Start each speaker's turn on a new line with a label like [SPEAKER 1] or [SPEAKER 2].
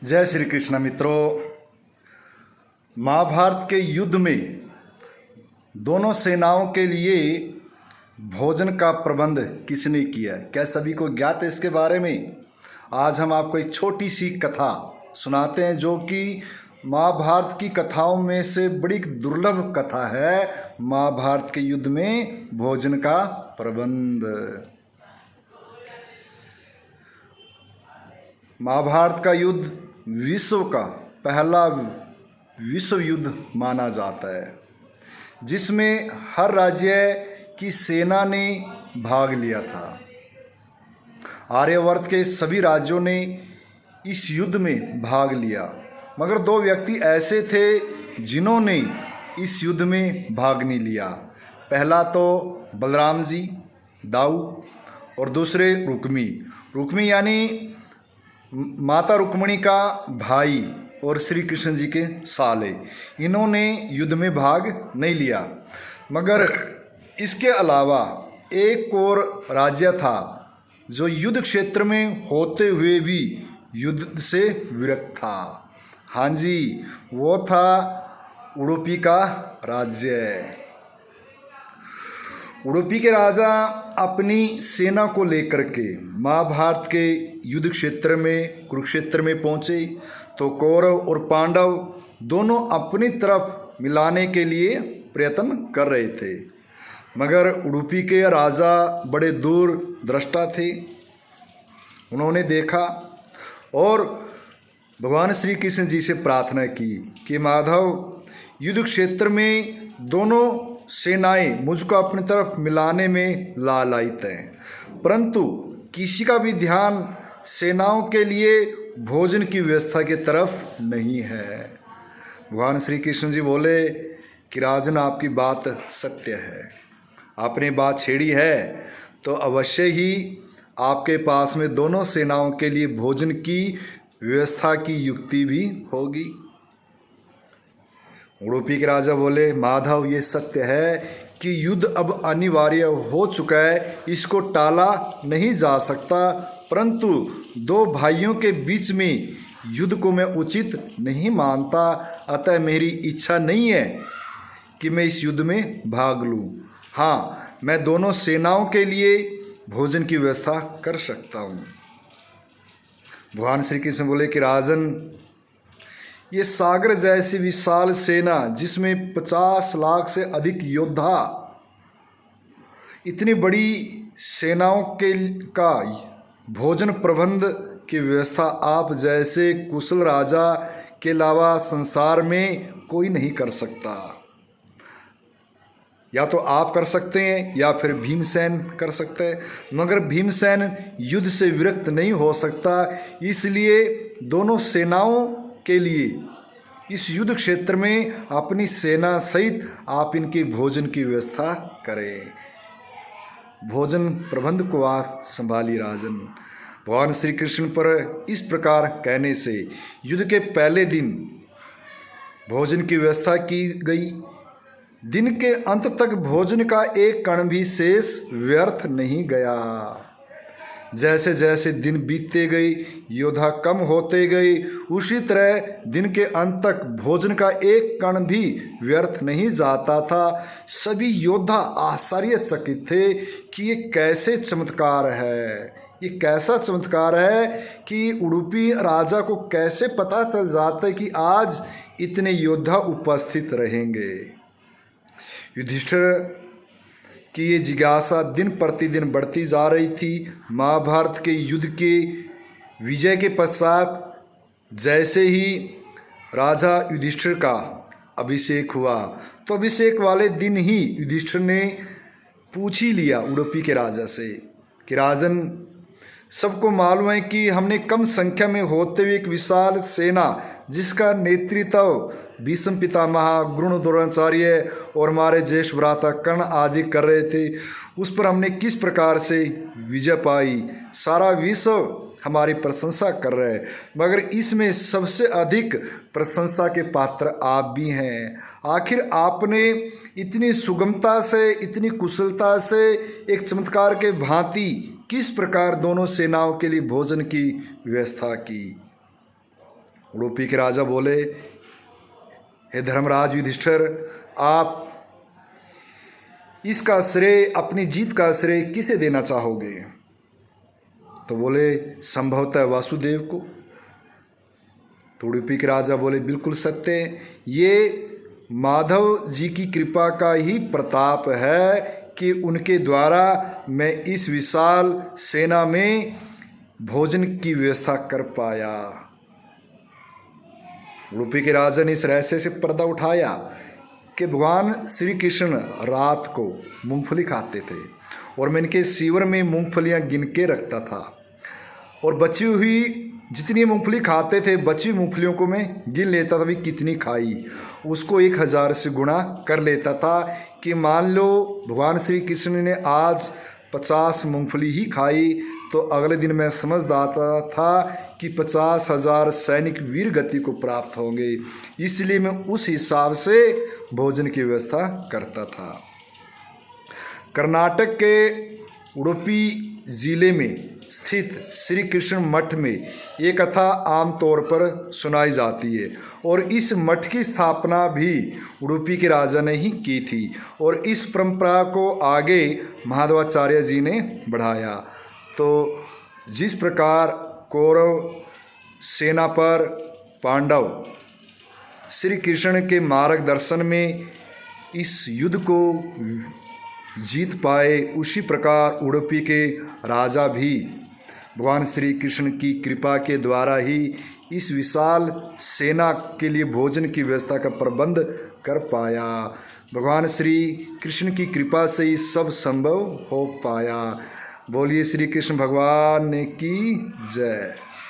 [SPEAKER 1] जय श्री कृष्ण मित्रों। महाभारत के युद्ध में दोनों सेनाओं के लिए भोजन का प्रबंध किसने किया, क्या सभी को ज्ञात है इसके बारे में? आज हम आपको एक छोटी सी कथा सुनाते हैं जो कि महाभारत की कथाओं में से बड़ी दुर्लभ कथा है। महाभारत के युद्ध में भोजन का प्रबंध। महाभारत का युद्ध विश्व का पहला विश्व युद्ध माना जाता है, जिसमें हर राज्य की सेना ने भाग लिया था। आर्यवर्त के सभी राज्यों ने इस युद्ध में भाग लिया, मगर दो व्यक्ति ऐसे थे जिन्होंने इस युद्ध में भाग नहीं लिया। पहला तो बलराम जी दाऊ और दूसरे रुक्मी यानी माता रुक्मिणी का भाई और श्री कृष्ण जी के साले। इन्होंने युद्ध में भाग नहीं लिया। मगर इसके अलावा एक और राज्य था जो युद्ध क्षेत्र में होते हुए भी युद्ध से विरक्त था। हाँ जी, वो था उडुपी का राज्य। उडुपी के राजा अपनी सेना को लेकर के महाभारत के युद्ध क्षेत्र में कुरुक्षेत्र में पहुँचे तो कौरव और पांडव दोनों अपनी तरफ मिलाने के लिए प्रयत्न कर रहे थे। मगर उडुपी के राजा बड़े दूरदृष्टा थे। उन्होंने देखा और भगवान श्री कृष्ण जी से प्रार्थना की कि माधव, युद्ध क्षेत्र में दोनों सेनाएं मुझको अपनी तरफ मिलाने में लालायित हैं, परंतु किसी का भी ध्यान सेनाओं के लिए भोजन की व्यवस्था की तरफ नहीं है। भगवान श्री कृष्ण जी बोले कि राजन, आपकी बात सत्य है, आपने बात छेड़ी है तो अवश्य ही आपके पास में दोनों सेनाओं के लिए भोजन की व्यवस्था की युक्ति भी होगी। उडुपी के राजा बोले, माधव, ये सत्य है कि युद्ध अब अनिवार्य हो चुका है, इसको टाला नहीं जा सकता, परंतु दो भाइयों के बीच में युद्ध को मैं उचित नहीं मानता। अतः मेरी इच्छा नहीं है कि मैं इस युद्ध में भाग लूं। हाँ, मैं दोनों सेनाओं के लिए भोजन की व्यवस्था कर सकता हूं। भगवान श्री कृष्ण बोले कि राजन, ये सागर जैसी विशाल सेना जिसमें 50 लाख से अधिक योद्धा, इतनी बड़ी सेनाओं का भोजन प्रबंध की व्यवस्था आप जैसे कुशल राजा के अलावा संसार में कोई नहीं कर सकता। या तो आप कर सकते हैं या फिर भीमसेन कर सकते हैं, मगर भीमसेन युद्ध से विरक्त नहीं हो सकता। इसलिए दोनों सेनाओं के लिए इस युद्ध क्षेत्र में अपनी सेना सहित आप इनकी भोजन की व्यवस्था करें। भोजन प्रबंध को आप संभालिए राजन। भगवान श्री कृष्ण पर इस प्रकार कहने से युद्ध के पहले दिन भोजन की व्यवस्था की गई। दिन के अंत तक भोजन का एक कण भी शेष व्यर्थ नहीं गया। जैसे जैसे दिन बीतते गए, योद्धा कम होते गए, उसी तरह दिन के अंत तक भोजन का एक कण भी व्यर्थ नहीं जाता था। सभी योद्धा आश्चर्यचकित थे कि ये कैसे चमत्कार है, ये कैसा चमत्कार है कि उडुपी राजा को कैसे पता चल जाता है कि आज इतने योद्धा उपस्थित रहेंगे। युधिष्ठिर कि ये जिज्ञासा दिन प्रतिदिन बढ़ती जा रही थी। महाभारत के युद्ध के विजय के पश्चात जैसे ही राजा युधिष्ठिर का अभिषेक हुआ तो अभिषेक वाले दिन ही युधिष्ठिर ने पूछ ही लिया उडुपी के राजा से कि राजन, सबको मालूम है कि हमने कम संख्या में होते हुए एक विशाल सेना जिसका नेतृत्व भीष्म पितामह, द्रोण, द्रोणाचार्य और हमारे ज्येष्ठ भ्राता कर्ण आदि कर रहे थे, उस पर हमने किस प्रकार से विजय पाई। सारा विश्व हमारी प्रशंसा कर रहे हैं, मगर इसमें सबसे अधिक प्रशंसा के पात्र आप भी हैं। आखिर आपने इतनी सुगमता से, इतनी कुशलता से एक चमत्कार के भांति किस प्रकार दोनों सेनाओं के लिए भोजन की व्यवस्था की। उडुपी के राजा बोले, हे धर्मराज युधिष्ठिर, आप इसका श्रेय, अपनी जीत का श्रेय किसे देना चाहोगे? तो बोले, संभवतः वासुदेव को। तो उडुपी के राजा बोले, बिल्कुल सत्य, ये माधव जी की कृपा का ही प्रताप है कि उनके द्वारा मैं इस विशाल सेना में भोजन की व्यवस्था कर पाया। उडुपी के राजा ने इस रहस्य से पर्दा उठाया कि भगवान श्री कृष्ण रात को मूंगफली खाते थे और मैं इनके सीवर में मूंगफलियां गिन के रखता था और बची हुई जितनी मूंगफली खाते थे, बची हुई मूंगफलियों को मैं गिन लेता था भी कितनी खाई, उसको 1000 से गुणा कर लेता था कि मान लो भगवान श्री कृष्ण ने आज 50 मूंगफली ही खाई तो अगले दिन मैं समझ आता था कि 50,000 सैनिक वीर गति को प्राप्त होंगे, इसलिए मैं उस हिसाब से भोजन की व्यवस्था करता था। कर्नाटक के उडुपी जिले में स्थित श्री कृष्ण मठ में एक कथा आमतौर पर सुनाई जाती है और इस मठ की स्थापना भी उडुपी के राजा ने ही की थी और इस परंपरा को आगे माधवाचार्य जी ने बढ़ाया। तो जिस प्रकार कौरव सेना पर पांडव श्री कृष्ण के मार्गदर्शन में इस युद्ध को जीत पाए, उसी प्रकार उडुपी के राजा भी भगवान श्री कृष्ण की कृपा के द्वारा ही इस विशाल सेना के लिए भोजन की व्यवस्था का प्रबंध कर पाया। भगवान श्री कृष्ण की कृपा से ही सब संभव हो पाया। बोलिए श्री कृष्ण भगवान की जय।